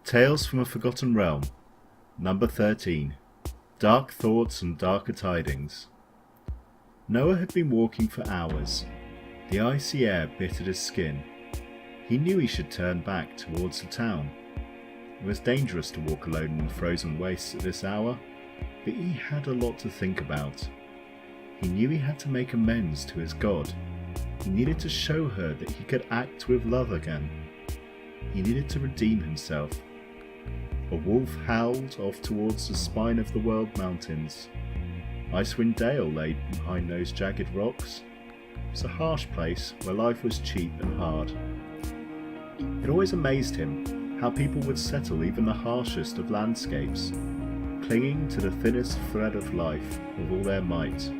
Tales from a Forgotten Realm, Number 13. Dark Thoughts and Darker Tidings. Noah had been walking for hours. The icy air bit at his skin. He knew he should turn back towards the town. It was dangerous to walk alone in the frozen wastes at this hour, but he had a lot to think about. He knew he had to make amends to his God. He needed to show her that he could act with love again. He needed to redeem himself. A wolf howled off towards the spine of the world mountains. Icewind Dale lay behind those jagged rocks. It was a harsh place where life was cheap and hard. It always amazed him how people would settle even the harshest of landscapes, clinging to the thinnest thread of life with all their might.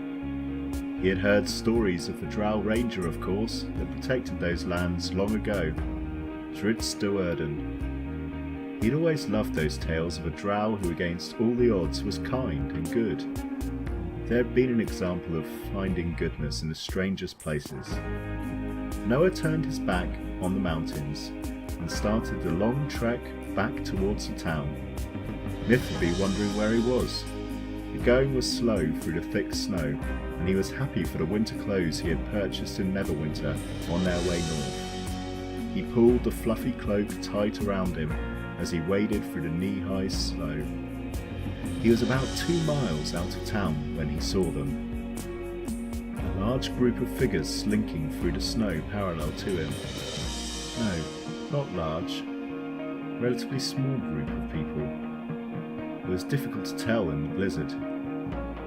He had heard stories of the Drow Ranger, of course, that protected those lands long ago, Drid Stoerden. He'd always loved those tales of a drow who against all the odds was kind and good. There had been an example of finding goodness in the strangest places. Noah turned his back on the mountains and started the long trek back towards the town. Myth would be wondering where he was. The going was slow through the thick snow, and he was happy for the winter clothes he had purchased in Neverwinter on their way north. He pulled the fluffy cloak tight around him as he waded through the knee-high snow. He was about 2 miles out of town when he saw them. A large group of figures slinking through the snow parallel to him. No, not large. A relatively small group of people. It was difficult to tell in the blizzard.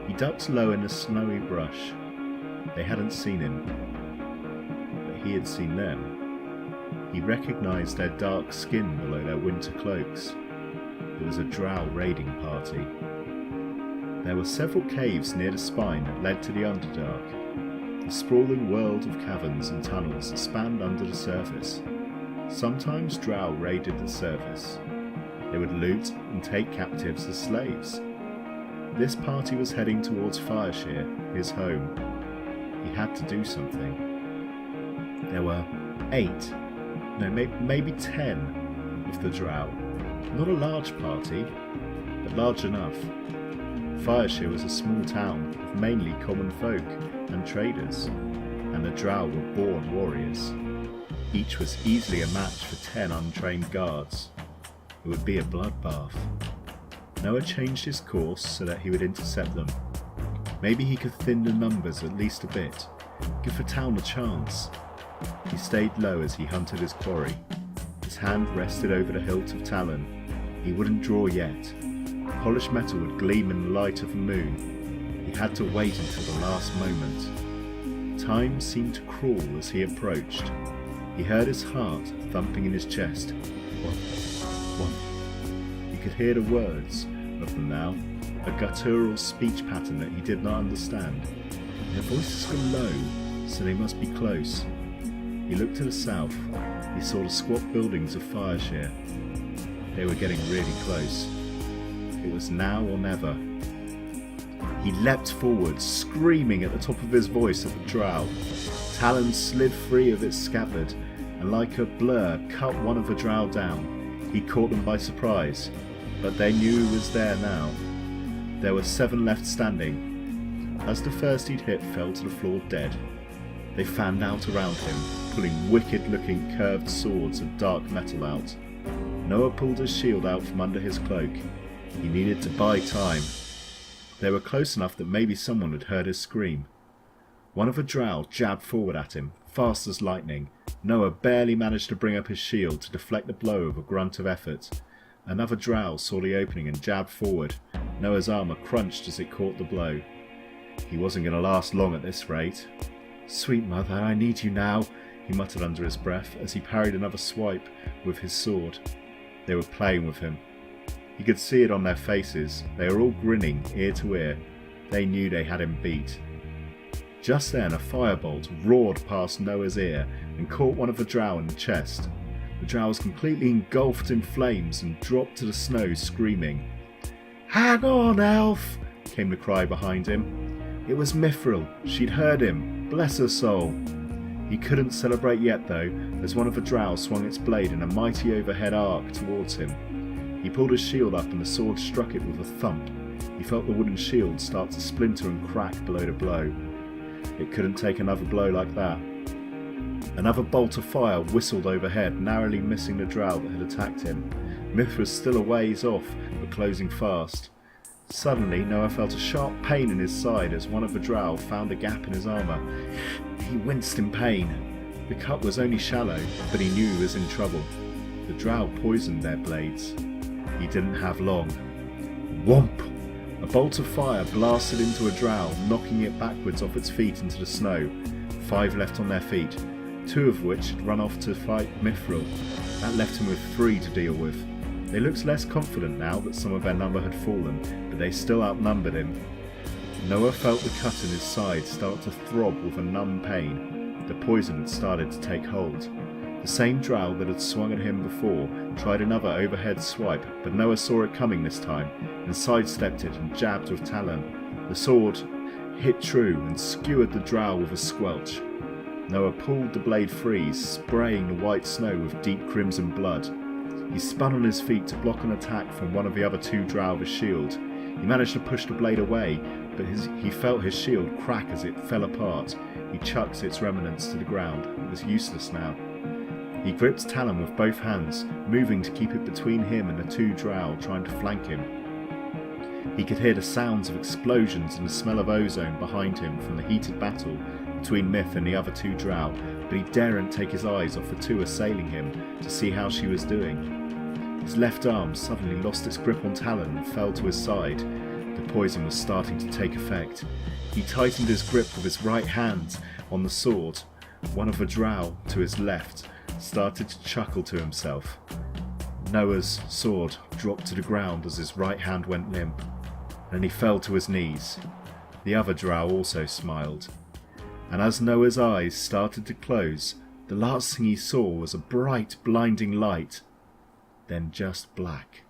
He ducked low in the snowy brush. They hadn't seen him, but he had seen them. He recognised their dark skin below their winter cloaks. It was a drow raiding party. There were several caves near the spine that led to the Underdark, a sprawling world of caverns and tunnels that spanned under the surface. Sometimes drow raided the surface. They would loot and take captives as slaves. This party was heading towards Fireshire, his home. He had to do something. There were 8, no, maybe 10 of the drow. Not a large party, but large enough. Fireshire was a small town of mainly common folk and traders, and the drow were born warriors. Each was easily a match for 10 untrained guards. It would be a bloodbath. Noah changed his course so that he would intercept them. Maybe he could thin the numbers at least a bit, give the town a chance. He stayed low as he hunted his quarry. His hand rested over the hilt of talon. He wouldn't draw yet. Polished metal would gleam in the light of the moon. He had to wait until the last moment. Time seemed to crawl as he approached. He heard his heart thumping in his chest. One. He could hear the words of them now, a guttural speech pattern that he did not understand. Their voices were low, so they must be close. He looked to the south. He saw the squat buildings of Fireshire. They were getting really close. It was now or never. He leapt forward, screaming at the top of his voice at the drow. Talon slid free of its scabbard, and like a blur cut one of the drow down. He caught them by surprise, but they knew he was there now. There were 7 left standing. As the first he'd hit fell to the floor dead, they fanned out around him, pulling wicked-looking curved swords of dark metal out. Noah pulled his shield out from under his cloak. He needed to buy time. They were close enough that maybe someone had heard his scream. One of the drow jabbed forward at him, fast as lightning. Noah barely managed to bring up his shield to deflect the blow with a grunt of effort. Another drow saw the opening and jabbed forward. Noah's armour crunched as it caught the blow. He wasn't going to last long at this rate. "Sweet mother, I need you now," he muttered under his breath as he parried another swipe with his sword. They were playing with him. He could see it on their faces. They were all grinning ear to ear. They knew they had him beat. Just then a firebolt roared past Noah's ear and caught one of the drow in the chest. The drow was completely engulfed in flames and dropped to the snow screaming. "Hang on, elf!" came the cry behind him. It was Mithril. She'd heard him. Bless her soul. He couldn't celebrate yet though, as one of the drow swung its blade in a mighty overhead arc towards him. He pulled his shield up and the sword struck it with a thump. He felt the wooden shield start to splinter and crack below the blow. It couldn't take another blow like that. Another bolt of fire whistled overhead, narrowly missing the drow that had attacked him. Myth was still a ways off, but closing fast. Suddenly, Noah felt a sharp pain in his side as one of the drow found a gap in his armour. He winced in pain. The cut was only shallow, but he knew he was in trouble. The drow poisoned their blades. He didn't have long. Whomp! A bolt of fire blasted into a drow, knocking it backwards off its feet into the snow. 5 left on their feet, 2 of which had run off to fight Mithril. That left him with 3 to deal with. They looked less confident now that some of their number had fallen, but they still outnumbered him. Noah felt the cut in his side start to throb with a numb pain. The poison had started to take hold. The same drow that had swung at him before tried another overhead swipe, but Noah saw it coming this time and sidestepped it and jabbed with talon. The sword hit true and skewered the drow with a squelch. Noah pulled the blade free, spraying the white snow with deep crimson blood. He spun on his feet to block an attack from one of the other 2 drow with his shield. He managed to push the blade away, but he felt his shield crack as it fell apart. He chucked its remnants to the ground. It was useless now. He gripped Talon with both hands, moving to keep it between him and the 2 drow trying to flank him. He could hear the sounds of explosions and the smell of ozone behind him from the heated battle between Myth and the other 2 drow, but he daren't take his eyes off the 2 assailing him to see how she was doing. His left arm suddenly lost its grip on Talon and fell to his side. The poison was starting to take effect. He tightened his grip with his right hand on the sword. One of the drow to his left started to chuckle to himself. Noah's sword dropped to the ground as his right hand went limp, and he fell to his knees. The other drow also smiled, and as Noah's eyes started to close, the last thing he saw was a bright, blinding light, then just black.